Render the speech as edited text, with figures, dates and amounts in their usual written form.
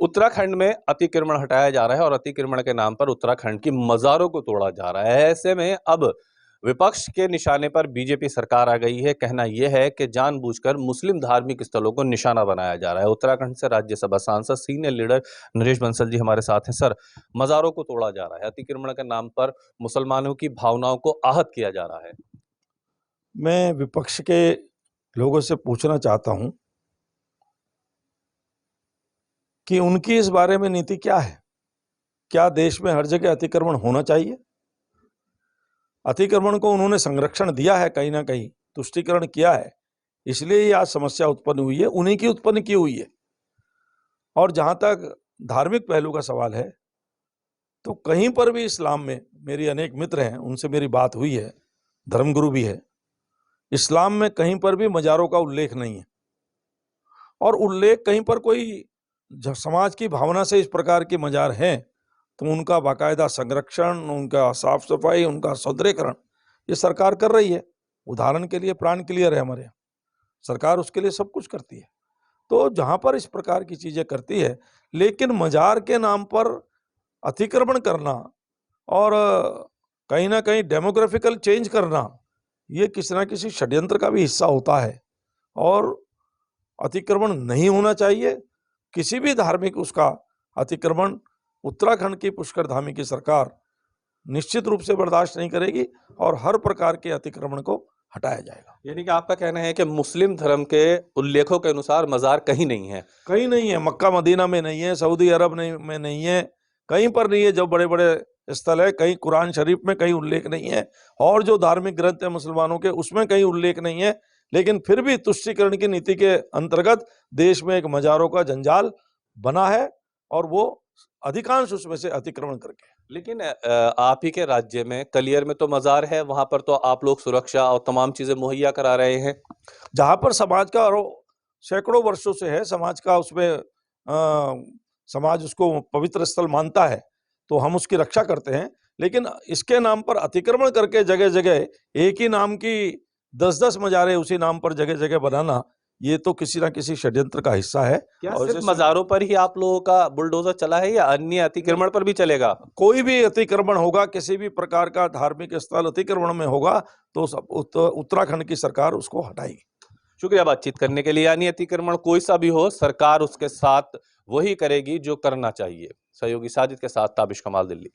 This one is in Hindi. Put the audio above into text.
उत्तराखंड में अतिक्रमण हटाया जा रहा है और अतिक्रमण के नाम पर उत्तराखंड की मज़ारों को तोड़ा जा रहा है। ऐसे में अब विपक्ष के निशाने पर बीजेपी सरकार आ गई है। कहना यह है कि जानबूझकर मुस्लिम धार्मिक स्थलों को निशाना बनाया जा रहा है। उत्तराखंड से राज्यसभा सांसद सीनियर लीडर नरेश बंसल जी हमारे साथ हैं। सर, मज़ारों को तोड़ा जा रहा है, अतिक्रमण के नाम पर मुसलमानों की भावनाओं को आहत किया जा रहा है। मैं विपक्ष के लोगों से पूछना चाहता हूं कि उनकी इस बारे में नीति क्या है। क्या देश में हर जगह अतिक्रमण होना चाहिए? अतिक्रमण को उन्होंने संरक्षण दिया है, कहीं ना कहीं तुष्टीकरण किया है, इसलिए ये आज समस्या उत्पन्न हुई है, उन्हीं की उत्पन्न की हुई है। और जहां तक धार्मिक पहलू का सवाल है, तो कहीं पर भी इस्लाम में, मेरी अनेक मित्र हैं, उनसे मेरी बात हुई है, धर्मगुरु भी है, इस्लाम में कहीं पर भी मज़ारों का उल्लेख नहीं है। और उल्लेख कहीं पर कोई समाज की भावना से इस प्रकार के मज़ार हैं तो उनका बाकायदा संरक्षण, उनका साफ सफाई, उनका सौंदर्यीकरण ये सरकार कर रही है। उदाहरण के लिए प्राण क्लियर है हमारे यहाँ, सरकार उसके लिए सब कुछ करती है। तो जहाँ पर इस प्रकार की चीज़ें करती है, लेकिन मज़ार के नाम पर अतिक्रमण करना और कहीं ना कहीं डेमोग्राफिकल चेंज करना, ये किसी ना किसी षड्यंत्र का भी हिस्सा होता है। और अतिक्रमण नहीं होना चाहिए, किसी भी धार्मिक उसका अतिक्रमण उत्तराखंड की पुष्कर धामी की सरकार निश्चित रूप से बर्दाश्त नहीं करेगी और हर प्रकार के अतिक्रमण को हटाया जाएगा। यानी कि आपका कहना है कि मुस्लिम धर्म के उल्लेखों के अनुसार मज़ार कहीं नहीं है? कहीं नहीं है, मक्का मदीना में नहीं है, सऊदी अरब में नहीं है, कहीं पर नहीं है। जो बड़े बड़े स्थल है, कहीं कुरान शरीफ में कहीं उल्लेख नहीं है, और जो धार्मिक ग्रंथ है मुसलमानों के, उसमें कहीं उल्लेख नहीं है। लेकिन फिर भी तुष्टीकरण की नीति के अंतर्गत देश में एक मज़ारों का जंजाल बना है और वो अधिकांश उसमें से अतिक्रमण करके। लेकिन आप ही के राज्य में कलियर में तो मज़ार है, वहां पर तो आप लोग सुरक्षा और तमाम चीजें मुहैया करा रहे हैं। जहाँ पर समाज का, और सैकड़ों वर्षों से है समाज का, उसमें समाज उसको पवित्र स्थल मानता है, तो हम उसकी रक्षा करते हैं। लेकिन इसके नाम पर अतिक्रमण करके जगह जगह एक ही नाम की 10-10 मज़ारें उसी नाम पर जगह जगह बनाना, ये तो किसी ना किसी षड्यंत्र का हिस्सा है। क्या और सिर्फ मज़ारों पर ही आप लोगों का बुलडोजर चला है या अन्य अतिक्रमण पर भी चलेगा? कोई भी अतिक्रमण होगा, किसी भी प्रकार का धार्मिक स्थल अतिक्रमण में होगा, तो सब उत्तराखंड की सरकार उसको हटाएगी। शुक्रिया बातचीत करने के लिए। यानी अतिक्रमण कोई सा भी हो, सरकार उसके साथ वही करेगी जो करना चाहिए। सहयोगी साजिद के साथ ताबिश कमाल, दिल्ली।